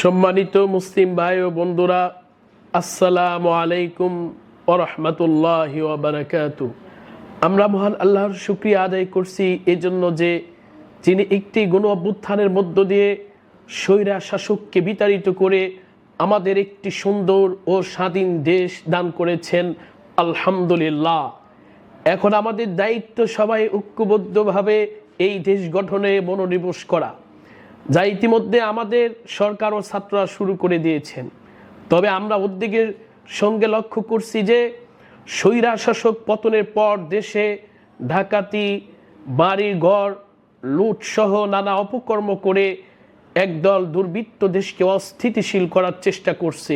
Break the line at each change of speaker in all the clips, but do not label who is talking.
সম্মানিত মুসলিম ভাই ও বন্ধুরা, আসসালামু আলাইকুম ওয়া রাহমাতুল্লাহি ওয়া বারাকাতুহু। আমরা মহান আল্লাহর শুকরিয়া আদায় করছি এজন্য যে যিনি একটি গণ অভ্যুত্থানের মধ্য দিয়ে স্বৈরা শাসককে বিতাড়িত করে আমাদের একটি সুন্দর ও স্বাধীন দেশ দান করেছেন। আলহামদুলিল্লাহ। এখন আমাদের দায়িত্ব সবাই ঐক্যবদ্ধভাবে এই দেশ গঠনে মনোনিবেশ করা, যা ইতিমধ্যে আমাদের সরকার ও ছাত্ররা শুরু করে দিয়েছেন। তবে আমরা উদ্বেগের সঙ্গে লক্ষ্য করছি যে স্বৈরা শাসক পতনের পর দেশে ডাকাতি, বাড়িঘর লুট সহ নানা অপকর্ম করে একদল দুর্বৃত্ত দেশকে অস্থিতিশীল করার চেষ্টা করছে।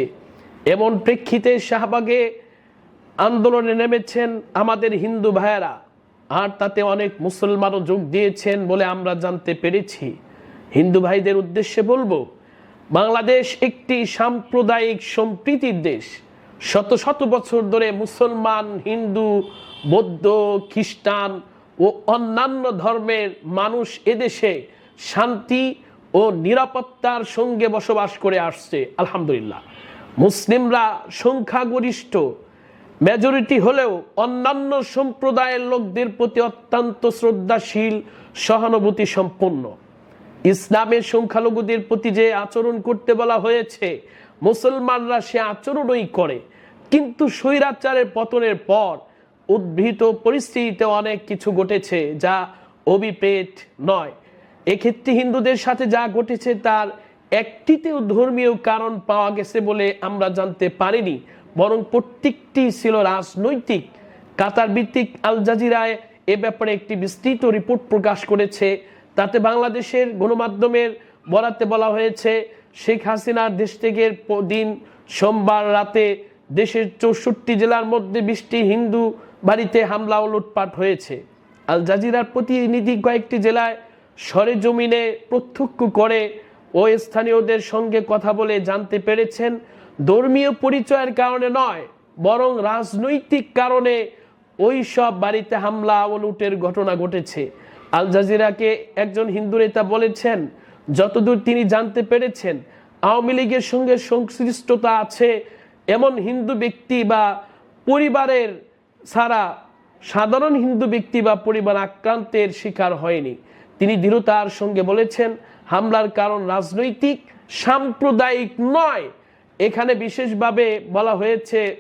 এমন প্রেক্ষিতে শাহবাগে আন্দোলনে নেমেছেন আমাদের হিন্দু ভাইয়েরা, আর তাতে অনেক মুসলমানও যোগ দিয়েছেন বলে আমরা জানতে পেরেছি। হিন্দু ভাইদের উদ্দেশ্যে বলবো, বাংলাদেশ একটি সাম্প্রদায়িক সম্প্রীতির দেশ। শত শত বছর ধরে মুসলমান, হিন্দু, বৌদ্ধ, খ্রিস্টান ও অন্যান্য ধর্মের মানুষ এদেশে শান্তি ও নিরাপত্তার সঙ্গে বসবাস করে আসছে। আলহামদুলিল্লাহ। মুসলিমরা সংখ্যাগরিষ্ঠ মেজরিটি হলেও অন্যান্য সম্প্রদায়ের লোকদের প্রতি অত্যন্ত শ্রদ্ধাশীল, সহানুভূতি সম্পন্ন। ইসলামের সংখ্যালঘুদের প্রতি যে আচরণ করতে বলা হয়েছে, মুসলমানরা সে আচরণই করে। কিন্তু স্বৈরাচারের পতনের পর উদ্ভূত পরিস্থিতিতে অনেক কিছু ঘটেছে যা অভিপ্রেত নয়। এক্ষেত্রে হিন্দুদের সাথে যা ঘটেছে তার একটিতেও ধর্মীয় কারণ পাওয়া গেছে বলে আমরা জানতে পারিনি, বরং প্রত্যেকটি ছিল রাজনৈতিক। কাতার ভিত্তিক আল জাজিরায় এ ব্যাপারে একটি বিস্তৃত রিপোর্ট প্রকাশ করেছে। তাতে বাংলাদেশের গণমাধ্যমের বরাতে বলা হয়েছে, শেখ হাসিনার দেশ থেকে দিন সোমবার রাতে দেশের 64 জেলার মধ্যে 20টি হিন্দু বাড়িতে হামলা ও লুটপাট হয়েছে। আল জাজিরার প্রতিনিধি কয়েকটি জেলায় সরেজমিনে প্রত্যক্ষ করে ও স্থানীয়দের সঙ্গে কথা বলে জানতে পেরেছেন, ধর্মীয় পরিচয়ের কারণে নয়, বরং রাজনৈতিক কারণে ওই সব বাড়িতে হামলা ও লুটের ঘটনা ঘটেছে। আল জাজিরাকে একজন হিন্দু নেতা বলেছেন, যতদূর তিনি জানতে পেরেছেন, আওয়ামী লীগের সঙ্গে সংশ্লিষ্টতা আছে এমন হিন্দু ব্যক্তি বা পরিবারের ছাড়া সাধারণ হিন্দু ব্যক্তি বা পরিবার আক্রান্তের শিকার হয়নি। তিনি দৃঢ়তার সঙ্গে বলেছেন, হামলার কারণ রাজনৈতিক, সাম্প্রদায়িক নয়। এখানে বিশেষভাবে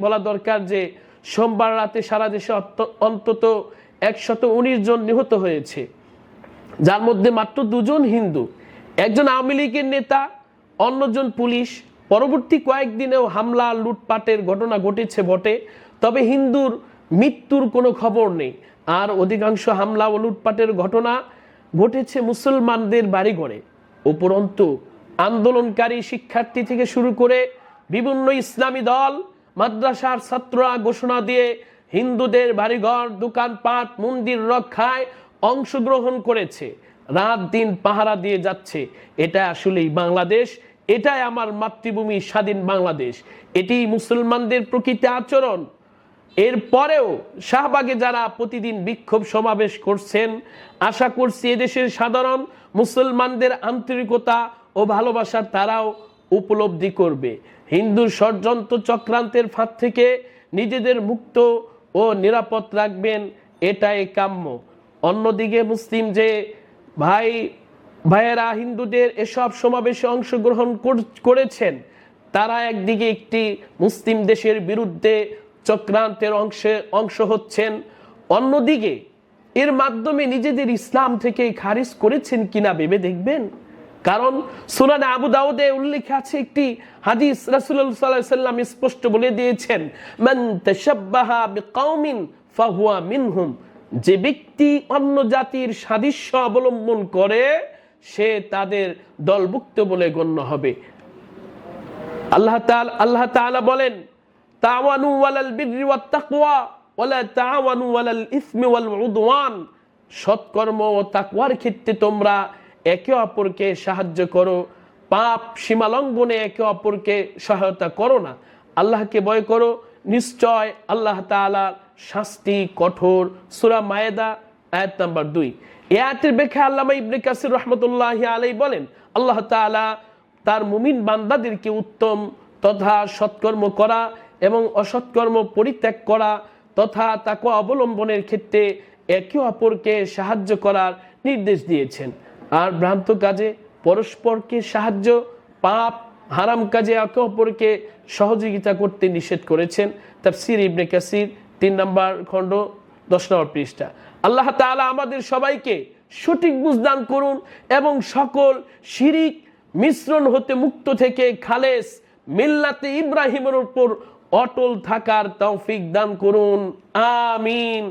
বলা দরকার যে সোমবার রাতে সারা দেশে অন্তত 119 জন নিহত হয়েছে, যার মধ্যে মাত্র 2 জন হিন্দু, একজন আওয়ামী লীগের নেতা, অন্যজন পুলিশ। পরবর্তী কয়েকদিনেও হামলা লুটপাটের ঘটনা ঘটেছে বটে, তবে হিন্দুর মৃত্যুর কোনো খবর নেই। আর অধিকাংশ হামলা ও লুটপাটের ঘটনা ঘটেছে মুসলমানদের বাড়িঘরে। উপরন্তু আন্দোলনকারী শিক্ষার্থী থেকে শুরু করে বিভিন্ন ইসলামী দল, মাদ্রাসার ছাত্ররা ঘোষণা দিয়ে হিন্দুদের বাড়িঘর, দোকানপাট, মন্দির রক্ষায় অংশগ্রহণ করেছে, রাত দিন পাহারা দিয়ে যাচ্ছে। এটা আসলেই বাংলাদেশ, এটাই আমার মাতৃভূমি স্বাধীন বাংলাদেশ, এটি মুসলমানদের প্রকৃত আচরণ। এরপরেও শাহবাগে যারা প্রতিদিন বিক্ষোভ সমাবেশ করছেন, আশা করছি এদেশের সাধারণ মুসলমানদের আন্তরিকতা ও ভালোবাসা তারাও উপলব্ধি করবে। হিন্দুর ষড়যন্ত্র চক্রান্তের ফাঁদ থেকে নিজেদের মুক্ত ও নিরাপদ রাখবেন, এটাই কাম্য। অন্যদিকে মুসলিম যে ভাইয়েরা হিন্দুদের এসব সমাবেশে অংশগ্রহণ করেছেন, তারা একদিকে একটি মুসলিম দেশের বিরুদ্ধে চক্রান্তের অংশ হচ্ছেন, অন্যদিকে এর মাধ্যমে নিজেদের ইসলাম থেকে খারিজ করেছেন কিনা ভেবে দেখবেন। কারণ সুনানে আবু দাউদে উল্লেখ আছে একটি হাদিস, রাসূলুল্লাহ সাল্লাল্লাহু আলাইহি ওয়াসাল্লাম স্পষ্ট বলে দিয়েছেন, মান তাশাব্বাহা বিকাউমিন ফাহুয়া মিনহুম, যে ব্যক্তি অন্য জাতির সাদৃশ্য অবলম্বন করে সে তাদের দলভুক্ত বলে গণ্য হবে। আল্লাহ তাআলা বলেন, তাওয়ানু ওয়ালাল বিররি ওয়াত তাকওয়া ওয়ালা তাওয়ানু ওয়ালাল ইসমি ওয়াল উদওয়ান, সৎকর্ম ও তাকওয়ার ক্ষেত্রে তোমরা একে অপরকে সাহায্য করো, পাপ সীমা লঙ্ঘনে একে অপরকে সহায়তা করো না, আল্লাহকে ভয় করো, নিশ্চয় আল্লাহ তাআলার শাস্তি কঠোর। সূরা মায়েদা আয়াত নাম্বার 2। এই আয়াতের ব্যাখ্যা আল্লামা ইবনে কাসির রাহমাতুল্লাহি আলাইহি বলেন, আল্লাহ তাআলা তার মুমিন বান্দাদেরকে উত্তম তথা সৎকর্ম করা এবং অসৎকর্ম পরিত্যাগ করা তথা তাকওয়া অবলম্বনের ক্ষেত্রে একে অপরকে সাহায্য করার নির্দেশ দিয়েছেন। আর ভ্রান্ত কাজে পরস্পরকে সাহায্য, পাপ হারাম কাজে একে অপরকে সহযোগিতা করতে নিষেধ করেছেন। তাফসীর ইবনে কাসির 3 নম্বর খণ্ড 10 নম্বর পৃষ্ঠা। আল্লাহ তাআলা আমাদের সবাইকে সঠিক বুঝদান করুন এবং সকল শিরিক মিশ্রণ হতে মুক্ত থেকে খালেস মিল্লাতে ইব্রাহিমের উপর অটল থাকার তৌফিক দান করুন। আমিন।